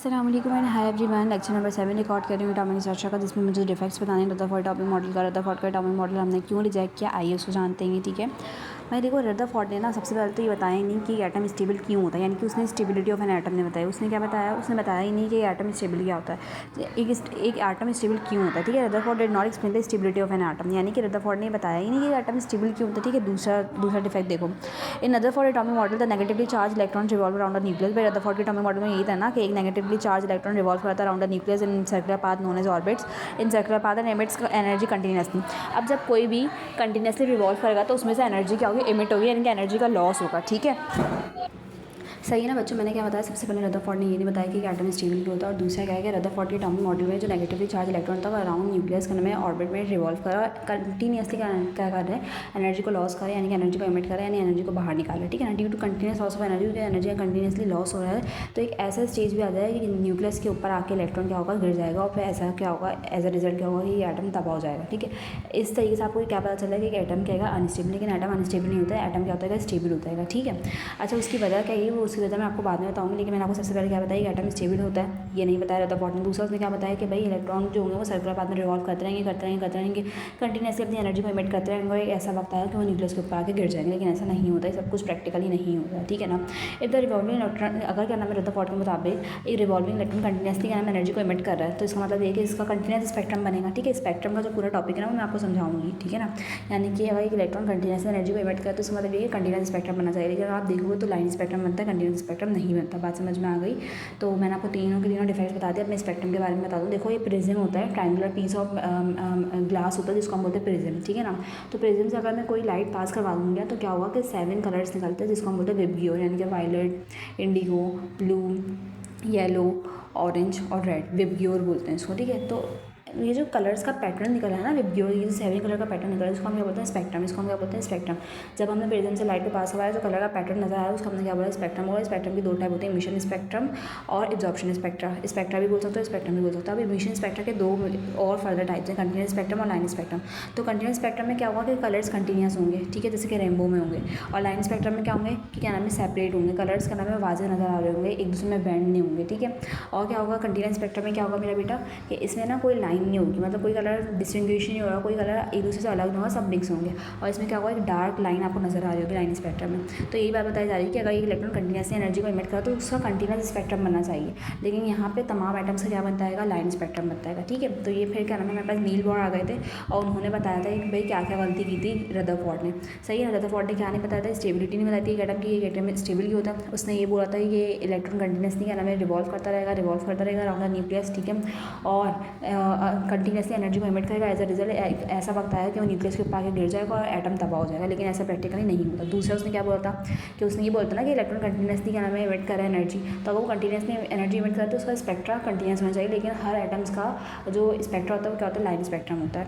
अस्सलाम वालेकुम and hi everyone. Lecture number 7 record कर रही हूँ एटॉमिक स्ट्रक्चर का, जिसमें मुझे डिफेक्ट्स बताने रदरफोर्ड एटॉमिक मॉडल का। रदरफोर्ड का एटॉमिक मॉडल हमने क्यों रिजेक्ट किया, आइए उसको जानते हैं। ठीक है भाई, देखो रदरफोर्ड ने ना सबसे पहले तो ये बताया ही नहीं कि एटम स्टेबल क्यों होता है, यानी कि उसने स्टेबिलिटी ऑफ एन एटम ने बताया। उसने क्या बताया, उसने बताया ही नहीं कि एटम स्टेबल क्या होता है, एक एटम स्टेबल क्यों होता है। ठीक है, Rutherford did not explain the stability of an atom, यानी कि रदरफोर्ड ने बताया ही नहीं कि एटम स्टेबल क्यों होता है। ठीक है, दूसरा डिफेक्ट देखो, in Rutherford atomic model the negatively charged electron revolve around the nucleus. भाई रदरफोर्ड के एटॉमिक मॉडल में यही था ना कि एक नेगेटिवली चार्ज इलेक्ट्रॉन रिवॉल्व करता है around the nucleus in circular path known as orbits in circular path and emits energy continuously. अब जब कोई भी कंटिन्यूसली रिवॉल्व करेगा तो उसमें से एनर्जी क्या होगी, एमिट होगी, यानी कि एनर्जी का लॉस होगा। ठीक है, सही है ना बच्चों। मैंने क्या बताया, सबसे पहले रदरफोर्ड ने ये नहीं बताया कि एटम स्टेबल क्यों होता है, और दूसरा क्या है कि रदरफोर्ड के एटॉमिक मॉडल में जो नेगेटिवली चार्ज इलेक्ट्रॉन था वो अराउंड न्यूक्लियस में ऑर्बिट में रिवॉल्व करा, कंटिन्यूसली क्या कर रहे हैं, एनर्जी को लॉस करे, यानी कि एनर्जी को एमिट करे, यानी एनर्जी को बाहर निकाले। ठीक है ना, due to continuous loss of energy, energy का कंटिन्यूसली लॉस हो रहा है तो एक ऐसा स्टेज भी आ जाए कि न्यूक्लियस के ऊपर आके इलेक्ट्रॉन क्या होगा, गिर जाएगा, और फिर ऐसा क्या होगा, एज अ रिजल्ट क्या होगा कि ये एटम तबाह हो जाएगा। ठीक है, इस तरीके से आपको क्या पता चला है कि एटम क्या है, अनस्टेबल, लेकिन एटम अनस्टेबल नहीं होता है, एटम क्या होता है, स्टेबल होता है। ठीक है, अच्छा उसकी वजह क्या है, वो उसकी वजह मैं आपको बाद में बताऊंगी, लेकिन मैंने आपको सबसे पहले क्या बताया कि एटम स्टेबल होता है, ये नहीं बताया रदरफोर्ड ने। दूसरा उसने क्या बताया कि भाई इलेक्ट्रॉन जो होंगे वो सर्कुलर पाथ में रिवॉल्व करते रहेंगे कंटिन्यूसली अपनी एनर्जी को इमिट करते रहेंगे, और एक ऐसा वक्त आया कि वो न्यूक्लियस के ऊपर आके गिर जाएंगे, लेकिन ऐसा नहीं होता है, सब कुछ प्रैक्टिकली नहीं होता है। ठीक है ना, इधर रिवॉल्विंग इलेक्ट्रॉन, अगर क्या नाम है रदरफोर्ड के मुताबिक एक रिवॉल्विंग इलेक्ट्रॉन कंटिन्यूसली क्या नाम एनर्जी को इमिट कर रहा है, तो इसका मतलब ये कि इसका कंटिन्यूस स्पेक्ट्रम बनेगा। ठीक है, स्पेक्ट्रम का जो पूरा टॉपिक है ना वो मैं आपको समझाऊंगी। ठीक है ना, यानी कि अगर एक इलेक्ट्रॉन कंटिन्यूस एनर्जी को इमिट करे तो इसका मतलब ये कंटिन्यूस स्पेक्ट्रम बनना चाहिए, लेकिन आप देखोगे तो लाइन स्पेक्ट्रम बनता है, कंटिन्यूस स्पेक्ट्रम नहीं बनता। बात समझ में आ गई। तो मैंने आपको तीनों के तीनों डिफेक्ट्स बता दिए। अपने स्पेक्ट्रम के बारे में बता दूँ। देखो ये प्रिज्म होता है, ट्रायंगुलर पीस ऑफ ग्लास होता है जिसको हम बोलते हैं प्रिज्म। ठीक है ना, तो प्रिज्म से अगर मैं कोई लाइट पास करवा दूँगी तो क्या होगा कि 7 कलर्स निकलते हैं जिसको हम बोलते हैं विबग्योर, यानी कि violet, indigo, blue, yellow, orange और रेड, विबग्योर बोलते हैं इसको। ठीक है, तो ये जो कलर्स का पैटर्न निकला है ना विबग्योर, ये जो 7 कलर का पैटर्न निकला है इसको हम क्या बोलते हैं, स्पेक्ट्रम। इसको हम क्या बोलते हैं, स्पेक्ट्रम। जब हमने प्रिज्म से लाइट को पास करवाया जो कलर का पैटर्न नजर आया उसको हमने क्या बोला, स्पेक्ट्रम। और स्पेक्ट्रम की दो टाइप होते हैं, इमिशन स्पेक्ट्रम और एब्जॉर्प्शन स्पेक्ट्रा भी बोल सकते हो, स्पेक्ट्रम भी बोल सकते हो। अब इमिशन स्पेक्ट्रा के दो और फर्दर टाइप्स हैं, कंटिन्यूस स्पेक्ट्रम और लाइन स्पेक्ट्रम। तो कंटिन्यूस स्पेक्ट्रम में क्या होगा कि कलर्स कंटिन्यूस होंगे, ठीक है, जैसे कि रेनबो में होंगे। और लाइन स्पेक्ट्रम में क्या होंगे कि क्या नाम है, सेपरेट होंगे, कलर्स का नाम है वाज़ेह नजर आ रहे होंगे, एक दूसरे में बैंड नहीं होंगे। ठीक है, और क्या होगा कंटिन्यूस स्पेक्ट्रम में क्या होगा मेरा बेटा, कि इसमें ना कोई लाइन नहीं होगी, मतलब कोई कलर डिस्टिंग्विश नहीं होगा, कोई कलर एक दूसरे से अलग नहीं होगा, सब मिक्स होंगे। और इसमें क्या होगा, एक डार्क लाइन आपको नजर आ रही होगी लाइन स्पेक्ट्रम में। तो यही बात बताई जा रही है कि अगर एक इलेक्ट्रॉन कंटिन्यूसली एनर्जी को इमिट करा तो उसका कंटिन्यूस स्पेक्ट्रम बनना चाहिए, लेकिन यहाँ पे तमाम एटम्स का क्या बनता है, लाइन स्पेक्ट्रम बनता है। ठीक है, तो ये फिर क्या नाम है, मेरे पास नील बोर आ गए थे और उन्होंने बताया था कि भाई क्या क्या गलती की थी रदरफोर्ड ने। सही है, रदरफोर्ड ने क्या नहीं बताया था, स्टेबिलिटी नहीं बताई थी एटम की, एक एटम स्टेबल क्यों होता है। उसने ये बोला था कि ये इलेक्ट्रॉन कंटिन्यूसली क्या नाम है, रिवॉल्व करता रहेगा अराउंड द न्यूक्लियस। ठीक है, और कंटिन्यूसली एनर्जी को इमिट करेगा, एज अ रिजल्ट ऐसा वक्त आया कि वो न्यूक्लियस के ऊपर आके गिर जाएगा और एटम तबाह हो जाएगा, लेकिन ऐसा प्रैक्टिकली नहीं होता। दूसरा उसने क्या बोला था कि उसने ये बोलता ना कि इलेक्ट्रॉन कंटिन्यूसली क्या नाम है, इमिट कर रहा है एनर्जी, तो अगर वो कंटिन्यूसली एनर्जी इमिट करता है तो उसका स्पेक्ट्रा कंटिन्यूस होना चाहिए, लेकिन हर एटम्स का जो स्पेक्ट्रा होता है वो क्या होता है, लाइन स्पेक्ट्रम होता है।